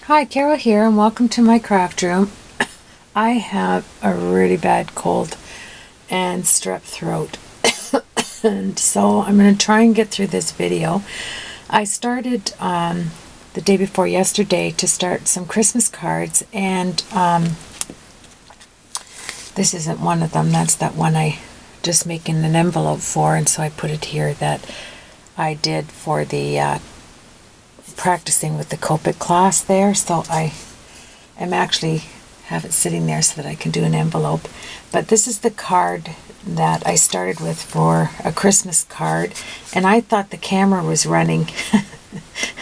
Hi, Carol here, and welcome to my craft room. I have a really bad cold and strep throat, and so I'm going to try and get through this video. I started the day before yesterday to start some Christmas cards, and this isn't one of them. That's that one I just making an envelope for, and so I put it here that I did for the practicing with the Copic class there. So I am actually have it sitting there so that I can do an envelope. But this is the card that I started with for a Christmas card, and I thought the camera was running.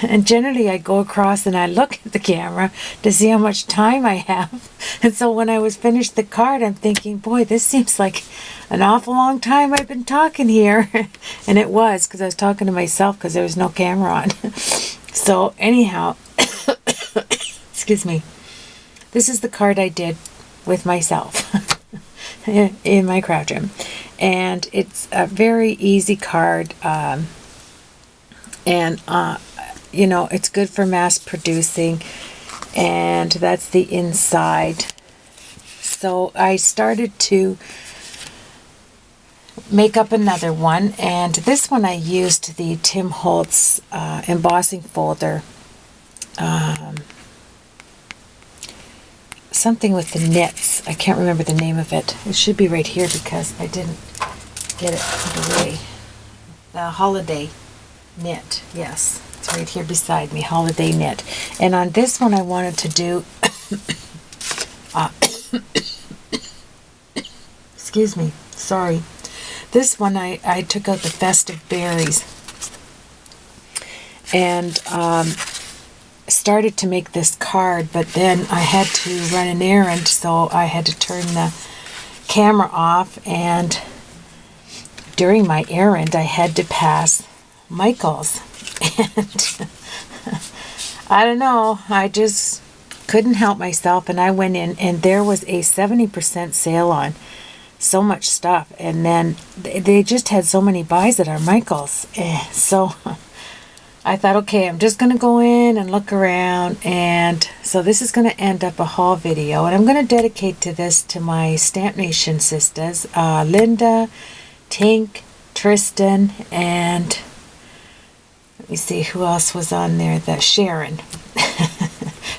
And generally I go across and I look at the camera to see how much time I have. And so when I was finished the card, I'm thinking, boy, this seems like an awful long time I've been talking here. And it was, because I was talking to myself because there was no camera on. So anyhow, excuse me, this is the card I did with myself in my craft room. And it's a very easy card. You know, it's good for mass producing, and that's the inside. So I started to make up another one, and this one I used the Tim Holtz embossing folder, something with the knits. I can't remember the name of it. It should be right here because I didn't get it put away. The holiday knit, yes. It's right here beside me, holiday knit. And on this one I wanted to do, excuse me, sorry. This one I took out the festive berries and started to make this card, but then I had to run an errand, so I had to turn the camera off, and during my errand I had to pass Michael's. And I don't know, I just couldn't help myself, and I went in and there was a 70% sale on so much stuff, and then they just had so many buys at our Michael's. So I thought, okay, I'm just going to go in and look around, and so this is going to end up a haul video, and I'm going to dedicate to my Stamp Nation sisters, Linda, Tink, Tristan, and let me see who else was on there. That Sharon.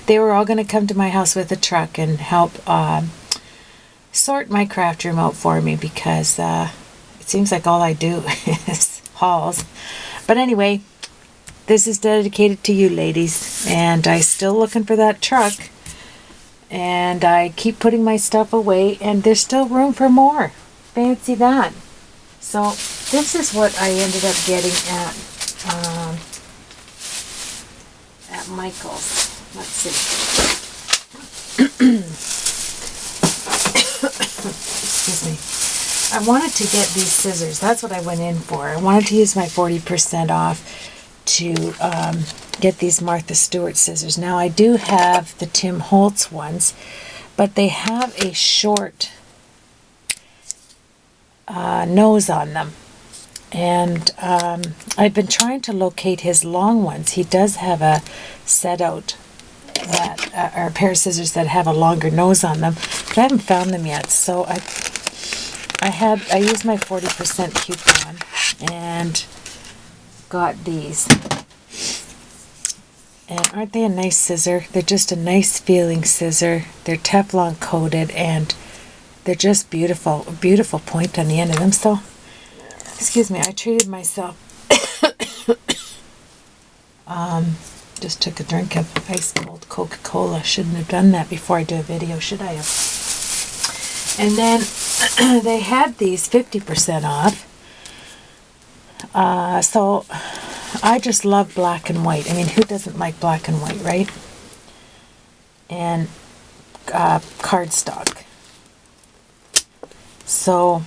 They were all going to come to my house with a truck and help sort my craft room out for me, because it seems like all I do is hauls. But anyway, this is dedicated to you ladies, and I'm still looking for that truck, and I keep putting my stuff away, and there's still room for more. Fancy that. So this is what I ended up getting at Michael's. Let's see. Excuse me. I wanted to get these scissors. That's what I went in for. I wanted to use my 40% off to get these Martha Stewart scissors. Now I do have the Tim Holtz ones, but they have a short nose on them. And I've been trying to locate his long ones. He does have a set out that or a pair of scissors that have a longer nose on them, but I haven't found them yet. So I used my 40% coupon and got these. And aren't they a nice scissor? They're just a nice feeling scissor. They're Teflon coated, and they're just beautiful. A beautiful point on the end of them. So excuse me, I treated myself. Just took a drink of ice cold Coca-Cola. Shouldn't have done that before I do a video, should I have? And then they had these 50% off. So I just love black and white. I mean, who doesn't like black and white, right? And cardstock. So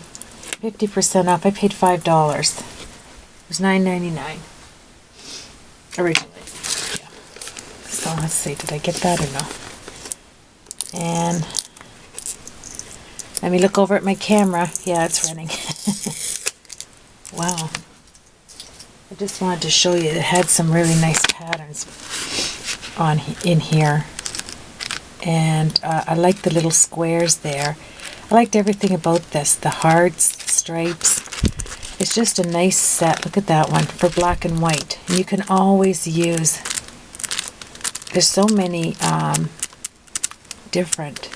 50% off. I paid $5. It was $9.99 originally. Yeah. So let's see, did I get that or no? And let me look over at my camera. Yeah, it's running. Wow. I just wanted to show you it had some really nice patterns. in here. And I like the little squares there. I liked everything about this. The hearts, stripes. It's just a nice set. Look at that one for black and white. And you can always use, there's so many different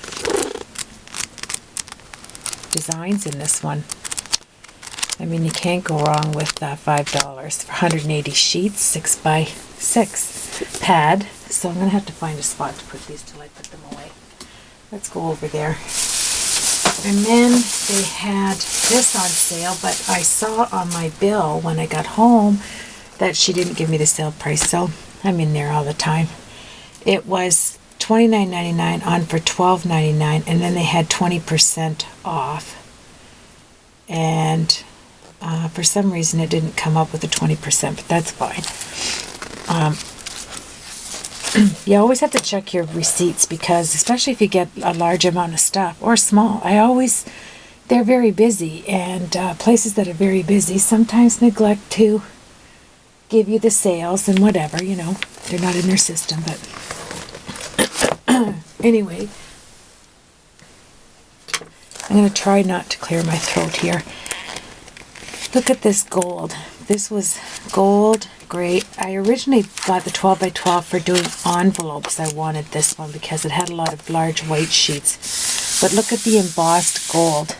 designs in this one. I mean, you can't go wrong with $5 for 180 sheets, 6x6 pad. So I'm going to have to find a spot to put these till I put them away. Let's go over there. And then they had this on sale, but I saw on my bill when I got home that she didn't give me the sale price, so I'm in there all the time. It was $29.99 on for $12.99, and then they had 20% off. And for some reason it didn't come up with the 20%, but that's fine. You always have to check your receipts, because especially if you get a large amount of stuff or small, they're very busy, and places that are very busy sometimes neglect to give you the sales and whatever, you know, they're not in their system. But anyway, I'm going to try not to clear my throat here. Look at this gold. This was gold, great. I originally bought the 12 by 12 for doing envelopes. I wanted this one because it had a lot of large white sheets. But look at the embossed gold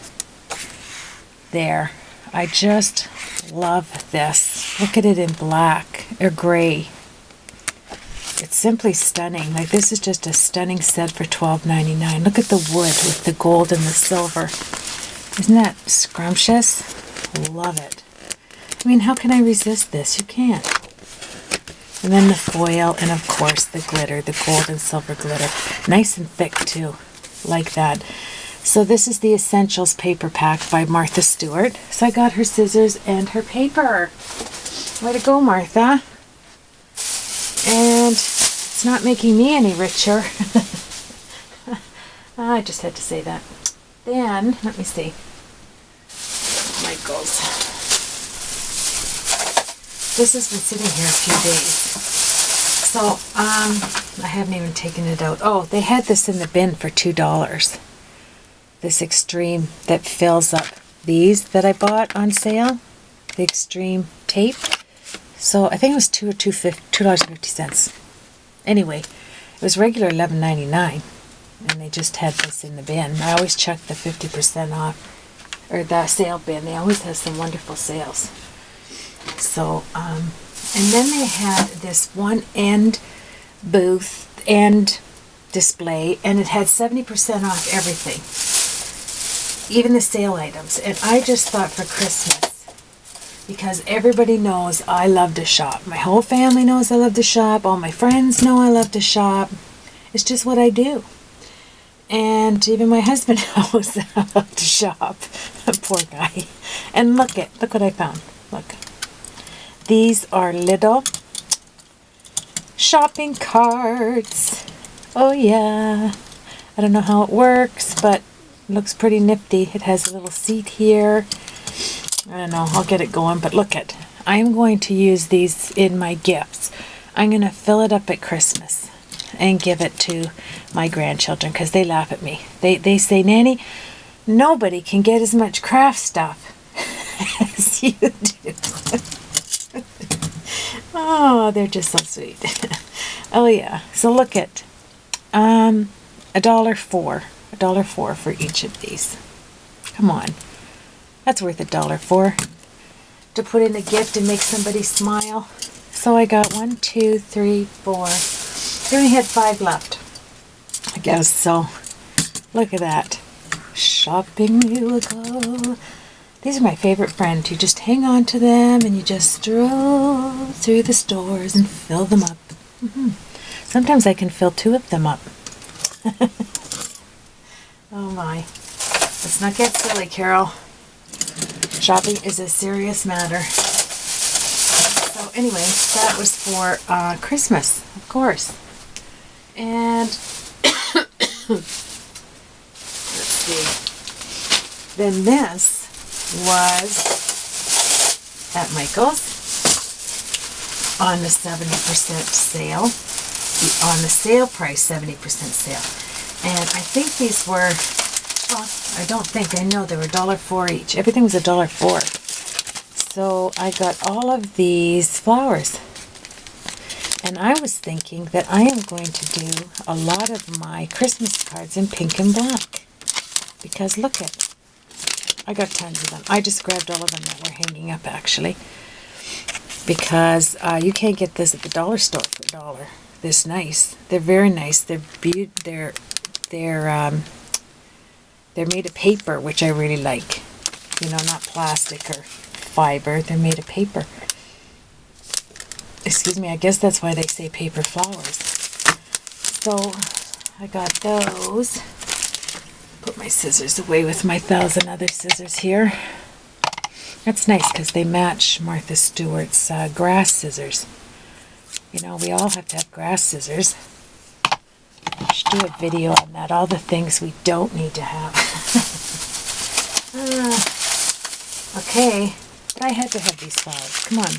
there. I just love this. Look at it in black or gray. It's simply stunning. Like, this is just a stunning set for $12.99. Look at the wood with the gold and the silver. Isn't that scrumptious? Love it. I mean, how can I resist this? You can't. And then the foil, and of course the glitter, the gold and silver glitter. Nice and thick too, like that. So this is the Essentials paper pack by Martha Stewart. So I got her scissors and her paper. Way to go, Martha. And it's not making me any richer. I just had to say that. Then, let me see. Michael's. This has been sitting here a few days. So, I haven't even taken it out. Oh, they had this in the bin for $2. This Extreme that fills up these that I bought on sale. The Extreme tape. So, I think it was $2.50. Anyway, it was regular $11.99. And they just had this in the bin. I always check the 50% off, or the sale bin. They always have some wonderful sales. So, and then they had this one end booth, end display, and it had 70% off everything. Even the sale items. And I just thought for Christmas, because everybody knows I love to shop. My whole family knows I love to shop. All my friends know I love to shop. It's just what I do. And even my husband knows that I love to shop. Poor guy. And look what I found. Look. These are little shopping carts. Oh yeah. I don't know how it works, but it looks pretty nifty. It has a little seat here. I don't know. I'll get it going, but look it. I'm going to use these in my gifts. I'm going to fill it up at Christmas and give it to my grandchildren, because they laugh at me. They say, Nanny, nobody can get as much craft stuff as you do. Oh, they're just so sweet. Oh yeah. So look at $1.04. $1.04 for each of these. Come on. That's worth $1.04 to put in a gift and make somebody smile. So I got 1, 2, 3, 4. They only had 5 left, I guess. So look at that. Shopping you will go. These are my favorite friends. You just hang on to them and you just stroll through the stores and fill them up. Sometimes I can fill 2 of them up. Oh my. Let's not get silly, Carol. Shopping is a serious matter. So anyway, that was for Christmas, of course. And let's see. Then this was at Michael's on the 70% sale. on the sale price, 70% sale. And I think these were, well, I don't think, I know they were $1.04 each. Everything was $1.04. So I got all of these flowers. And I was thinking that I am going to do a lot of my Christmas cards in pink and black. Because look at, I got tons of them. I just grabbed all of them that were hanging up actually. Because you can't get this at the dollar store for $1. This nice. They're very nice. They're made of paper, which I really like. You know, not plastic or fiber. They're made of paper. Excuse me, I guess that's why they say paper flowers. So I got those. Put my scissors away with my 1,000 other scissors here. That's nice because they match Martha Stewart's grass scissors. You know, we all have to have grass scissors. I should do a video on that. All the things we don't need to have. Okay, but I had to have these flowers. Come on,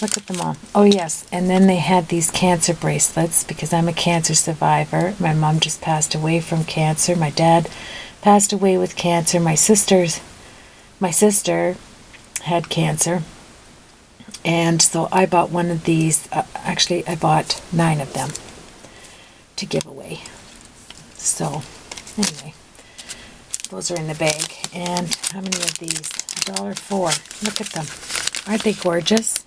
look at them all. Oh yes, and then they had these cancer bracelets because I'm a cancer survivor. My mom just passed away from cancer. My dad passed away with cancer. My sister had cancer. And so I bought one of these. Actually, I bought 9 of them to give away. So, anyway, those are in the bag. And how many of these? $1.04. Look at them. Aren't they gorgeous?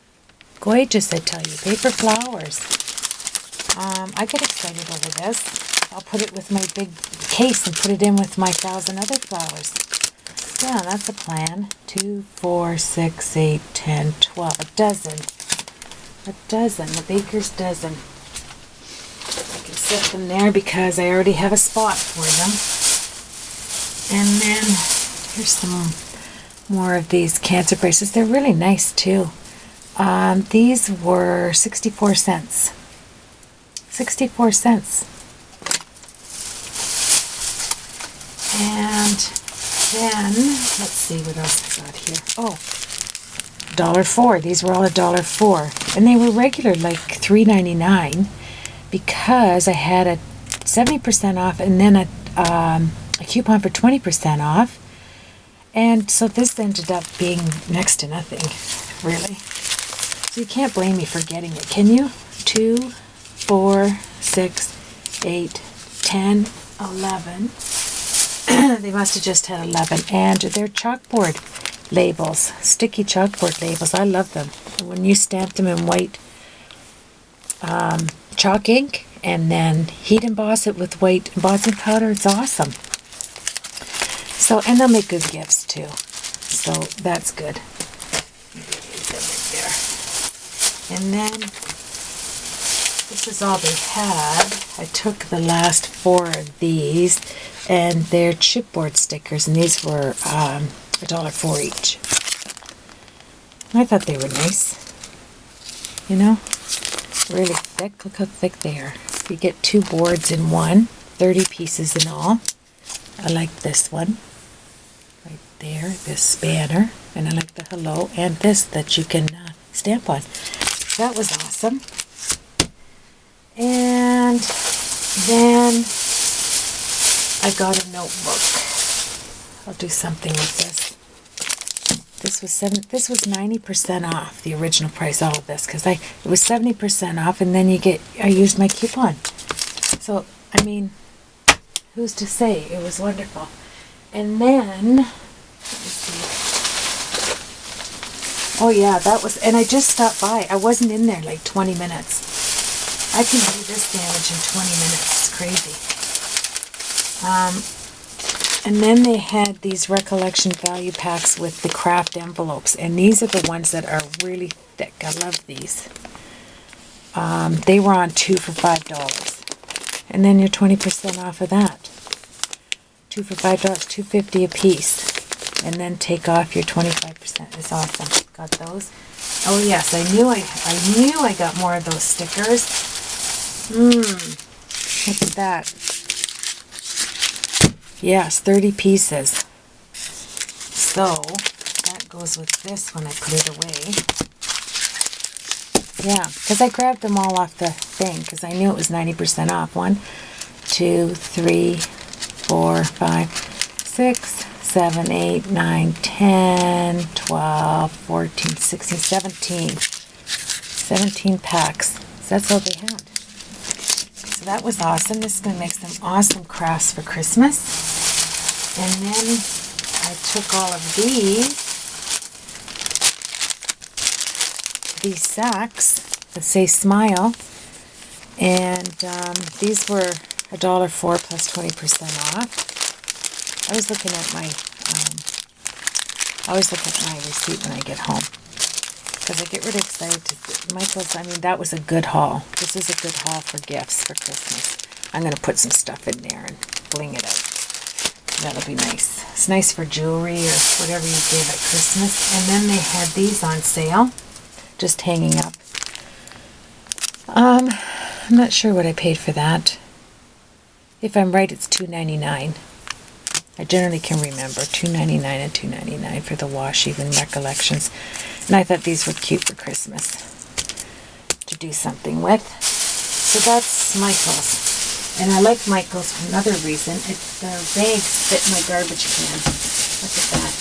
Gorgeous, I tell you. Paper flowers. I get excited over this. I'll put it with my big case and put it in with my 1,000 other flowers. Yeah, that's a plan. 2, 4, 6, 8, 10, 12. A dozen. A dozen. The baker's dozen. I can set them there because I already have a spot for them. And then here's some more of these cancer bracelets. They're really nice too. These were 64 cents. 64 cents. And then, let's see what else I got here. Oh, $1.04. These were all $1.04. And they were regular, like $3.99, because I had a 70% off and then a coupon for 20% off. And so this ended up being next to nothing, really. So you can't blame me for getting it, can you? 2, 4, 6, 8, 10, 11. They must have just had 11. And they're chalkboard labels, sticky chalkboard labels. I love them. When you stamp them in white chalk ink and then heat emboss it with white embossing powder, it's awesome. So, and they'll make good gifts too. So that's good. And then this is all they had. I took the last 4 of these, and they're chipboard stickers, and these were $1.04 each. I thought they were nice. You know, really thick. Look how thick they are. You get 2 boards in one, 30 pieces in all. I like this one right there, this spanner, and I like the hello, and this that you can stamp on. That was awesome. And then I got a notebook. I'll do something with this. This was 90% off the original price, all of this, because it was 70% off, and then I used my coupon. So, I mean, who's to say? It was wonderful. And then, let me see. Oh yeah, and I just stopped by. I wasn't in there like 20 minutes. I can do this damage in 20 minutes. It's crazy. And then they had these recollection value packs with the craft envelopes, and these are the ones that are really thick. I love these. They were on 2 for $5, and then you're 20% off of that. 2 for $5, $2.50 a piece, and then take off your 25%. It's awesome. Got those. Oh yes, I knew I got more of those stickers. Look at that. Yes, 30 pieces. So, that goes with this when I put it away. Yeah, because I grabbed them all off the thing because I knew it was 90% off. 1, 2, 3, 4, 5, 6, 7, 8, 9, 10, 12, 14, 16, 17. 17 packs. So that's all they had. So that was awesome. This is going to make some awesome crafts for Christmas. And then I took all of these sacks that say Smile, and these were $1.04 plus 20% off. I always look at my receipt when I get home because I get really excited to Michael's. I mean, that was a good haul. This is a good haul for gifts for Christmas. I'm going to put some stuff in there and bling it out. That'll be nice. It's nice for jewelry or whatever you give at Christmas. And then they had these on sale, just hanging up. I'm not sure what I paid for that. If I'm right, it's $2.99. I generally can remember $2.99 and $2.99 for the washi, even recollections. And I thought these were cute for Christmas to do something with. So that's Michael's. And I like Michael's for another reason. The bags fit in my garbage can. Look at that.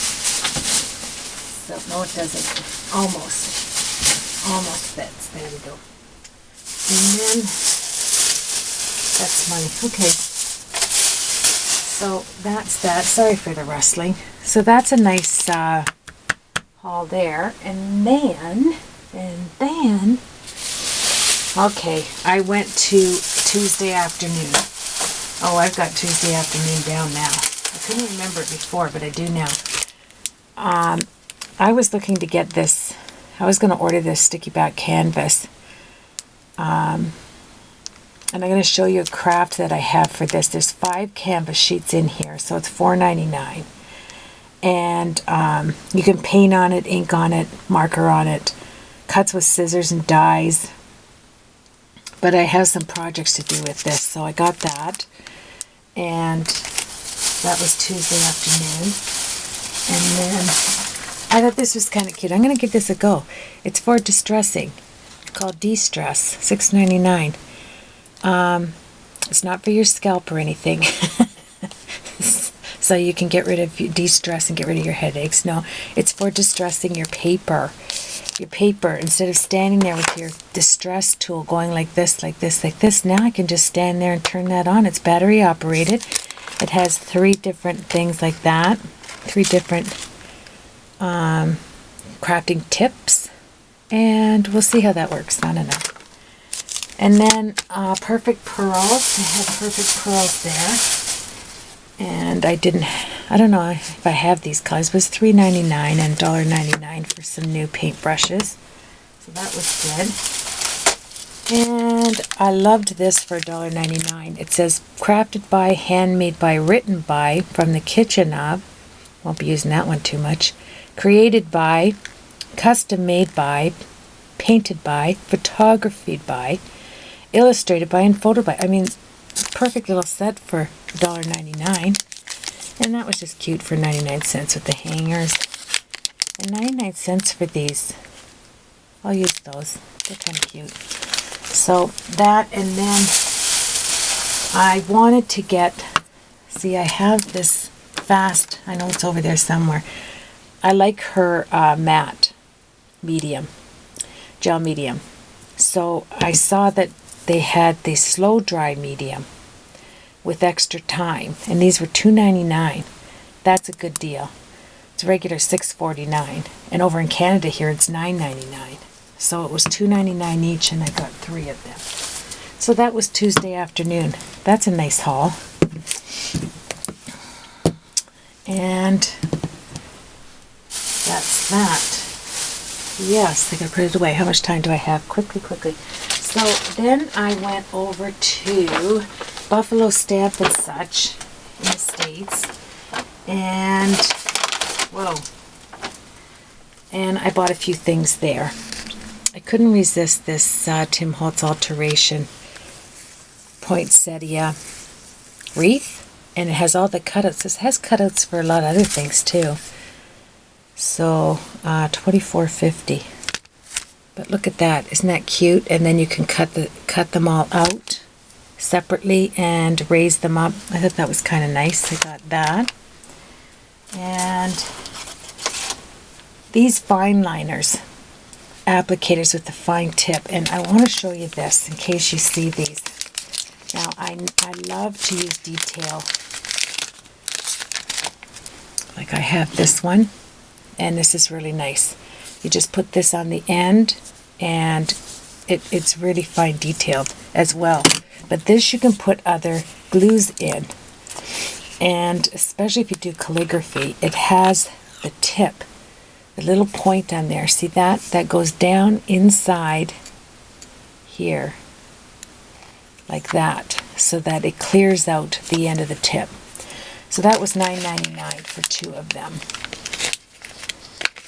So, no, it doesn't. Almost fits. There we go. And then, that's my, okay. So, that's that. Sorry for the rustling. So, that's a nice haul there. And then, okay, I went to Tuesday afternoon. Oh, I've got Tuesday afternoon down now. I couldn't remember it before, but I do now. I was looking to get this. I was going to order this sticky back canvas. And I'm going to show you a craft that I have for this. There's 5 canvas sheets in here, so it's $4.99. And you can paint on it, ink on it, marker on it, cuts with scissors and dies. But I have some projects to do with this, so I got that. And that was Tuesday afternoon. And then I thought this was kind of cute. I'm going to give this a go. It's for distressing. It's called De-Stress, $6.99. It's not for your scalp or anything. So you can get rid of de-stress and get rid of your headaches. No, it's for distressing your paper. Your paper, instead of standing there with your distress tool going like this, like this, like this, now I can just stand there and turn that on. It's battery operated. It has 3 different things like that. 3 different crafting tips. And we'll see how that works. I don't know. And then perfect pearls. I have perfect pearls there. And I don't know if I have these colors. It was $3.99 and $1.99 for some new paint brushes. So that was good. And I loved this for $1.99. It says, crafted by, handmade by, written by, from the kitchen of, won't be using that one too much, created by, custom made by, painted by, photographed by, illustrated by, and photo by. I mean, perfect little set for $1.99. And that was just cute for 99 cents with the hangers. And 99 cents for these. I'll use those. They're kind of cute. So that, and then I wanted to get, see, I have this Fast, I know it's over there somewhere. I like her matte medium, gel medium. So I saw that they had the slow dry medium with extra time, and these were $2.99. That's a good deal. It's regular $6.49, and over in Canada here it's $9.99. So it was $2.99 each, and I got 3 of them. So that was Tuesday afternoon. That's a nice haul. And that's that. Yes, I gotta put it away. How much time do I have? Quickly. So then I went over to Buffalo Stamp and Such in the States, and and I bought a few things there. I couldn't resist this Tim Holtz Alteration poinsettia wreath, and it has all the cutouts. This has cutouts for a lot of other things too. So $24.50. But look at that. Isn't that cute? And then you can cut them all out separately and raise them up. I thought that was kind of nice. I got that. And these fine liners, applicators with the fine tip. And I want to show you this in case you see these. Now, I love to use detail. Like I have this one, and this is really nice. You just put this on the end, and it's really fine detailed as well. But this you can put other glues in. And especially if you do calligraphy, it has the tip, the little point on there. See that? That goes down inside here, like that, so that it clears out the end of the tip. So that was $9.99 for 2 of them.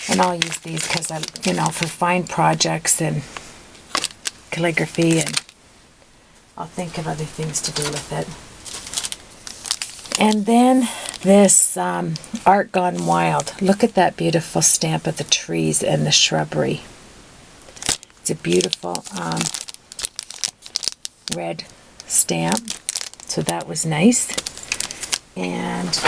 And I'll use these because I, for fine projects and calligraphy, and I'll think of other things to do with it. And then this Art Gone Wild. Look at that beautiful stamp of the trees and the shrubbery. It's a beautiful red stamp, so that was nice. And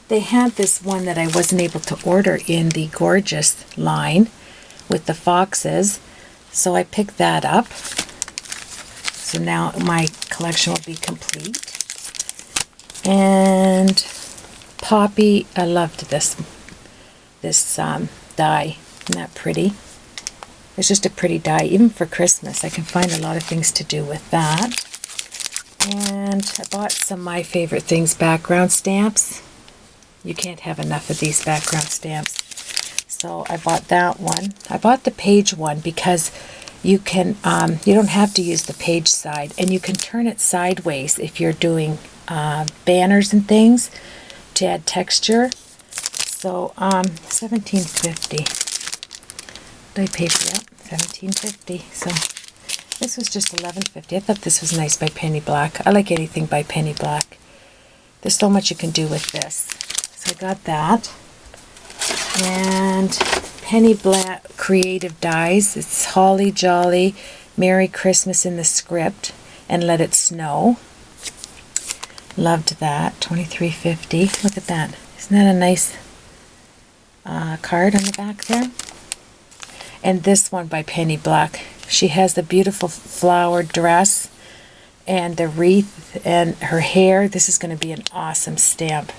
they had this one that I wasn't able to order in the Gorgeous line with the foxes, so I picked that up. So now my collection will be complete. And Poppy, I loved this die. Isn't that pretty? It's just a pretty die. Even for Christmas, I can find a lot of things to do with that. And I bought some My Favorite Things background stamps. You can't have enough of these background stamps. So I bought that one. I bought the page one because you can, you don't have to use the page side, and you can turn it sideways if you're doing banners and things to add texture. So $17.50. Did I pay for that? $17.50. So this was just $11.50. I thought this was nice by Penny Black. I like anything by Penny Black. There's so much you can do with this. So I got that. And Penny Black Creative Dies. It's Holly Jolly, Merry Christmas in the script, and Let It Snow. Loved that. $23.50. Look at that. Isn't that a nice card on the back there? And this one by Penny Black. She has the beautiful flowered dress and the wreath and her hair. This is going to be an awesome stamp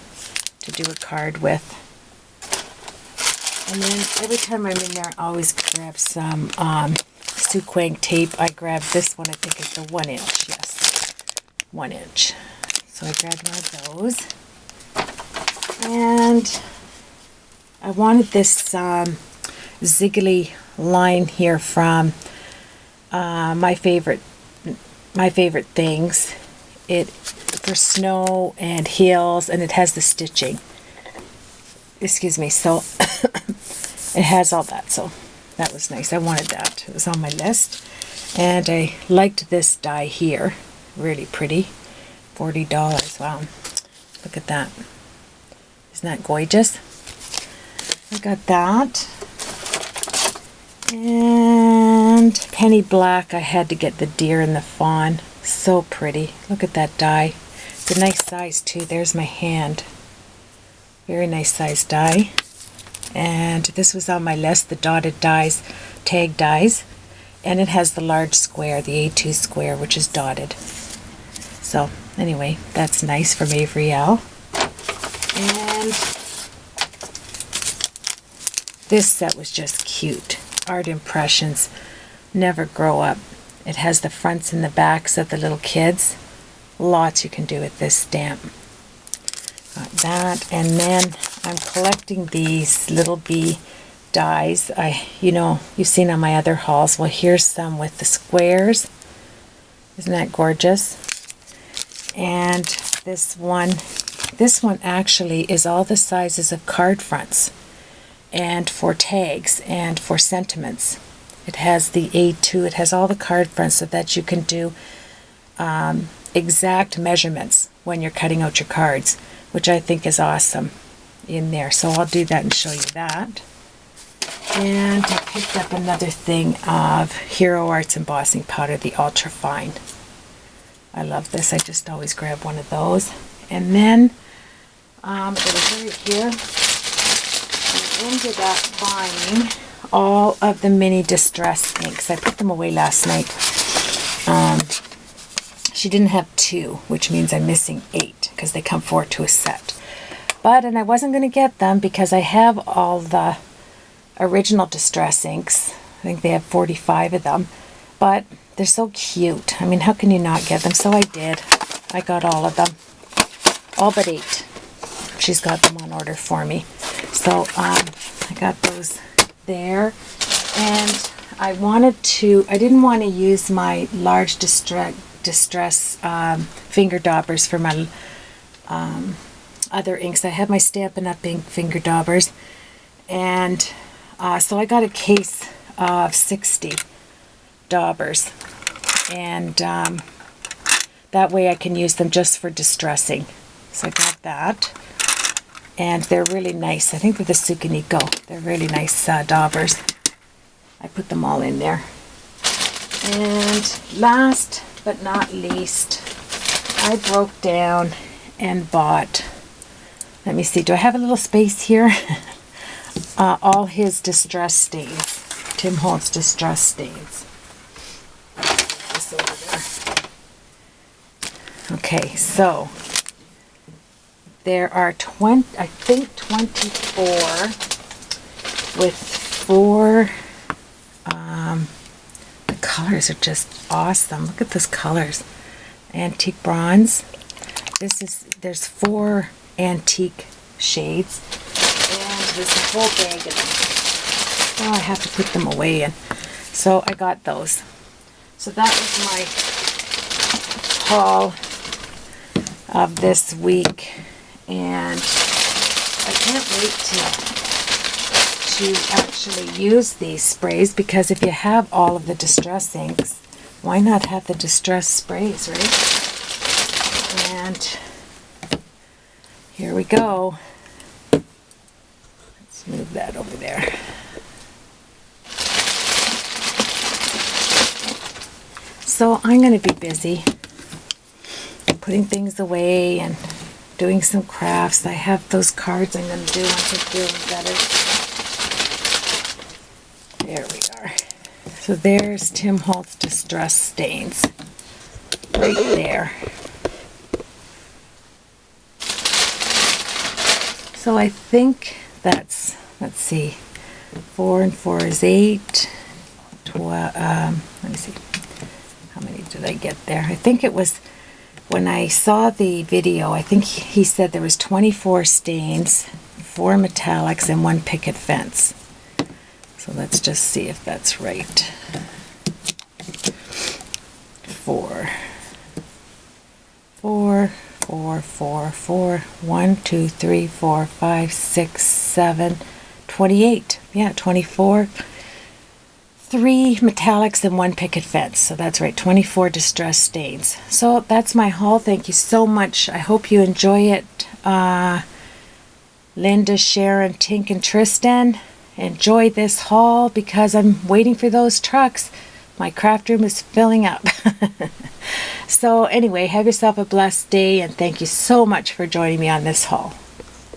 to do a card with. And then every time I'm in there, I always grab some Suquang tape. I grabbed this one. I think it's the 1 inch. Yes, 1 inch. So I grabbed one of those. And I wanted this Ziggly line here from my favorite things. It for snow and hills, and it has the stitching. Excuse me. So it has all that. So that was nice. I wanted that. It was on my list, and I liked this die here. Really pretty. $40. Wow. Look at that. Isn't that gorgeous? I got that. And Penny Black, I had to get the deer and the fawn. So pretty. Look at that die. It's a nice size too. There's my hand. Very nice size die. And this was on my list, the dotted dies, tag dies. And it has the large square, the A2 square, which is dotted. So anyway, that's nice from Avery L. And this set was just cute. Art Impressions, Never Grow Up. It has the fronts and the backs of the little kids. Lots you can do with this stamp. Got that. And then I'm collecting these little bee dies. You've seen on my other hauls. Well, here's some with the squares. Isn't that gorgeous? And this one actually is all the sizes of card fronts, and for tags and for sentiments. It has the A2, it has all the card fronts so that you can do exact measurements when you're cutting out your cards, which I think is awesome in there. So I'll do that and show you that. And I picked up another thing of Hero Arts embossing powder, the Ultra Fine. I love this. I just always grab one of those. And then, right here, I ended up buying all of the mini distress inks. I put them away last night. She didn't have 2, which means I'm missing 8 because they come 4 to a set. And I wasn't going to get them because I have all the original distress inks. I think they have 45 of them. But they're so cute. I mean, how can you not get them? So I did. I got all of them. All but 8. She's got them on order for me. So I got those there. And I didn't want to use my large distress finger daubers for my other inks. I have my Stampin' Up! Ink finger daubers. And so I got a case of 60 daubers. And that way I can use them just for distressing. So I got that. And they're really nice. I think they're the Sukaniko. They're really nice daubers. I put them all in there. And last but not least, I broke down and bought, let me see, do I have a little space here? All his distress stains. Tim Holtz distress stains. This over there. Okay, so there are 24 with 4. The colors are just awesome. Look at those colors. Antique bronze. There's 4 antique shades, and there's a whole bag of them. Oh, I have to put them away, and so I got those. So that was my haul of this week, and I can't wait to actually use these sprays, because if you have all of the distress inks, why not have the distress sprays, right? And here we go. Let's move that over there. So I'm going to be busy putting things away and doing some crafts. I have those cards I'm going to do once I'm feeling better. There we are. So there's Tim Holtz distress stains. Right there. So I think that's, let's see, 4 and 4 is 8. 12, let me see. How many did I get there? I think it was, when I saw the video, I think he said there was 24 stains, 4 metallics, and 1 picket fence. So let's just see if that's right. 4, 4, 4, 4, 4, 1, 2, 3, 4, 5, 6, 7, 28. Yeah, 24. 3 metallics and 1 picket fence. So that's right, 24 distress stains. So that's my haul. Thank you so much. I hope you enjoy it. Linda, Sharon, Tink, and Tristan, enjoy this haul, because I'm waiting for those trucks. My craft room is filling up. So anyway, have yourself a blessed day, and thank you so much for joining me on this haul.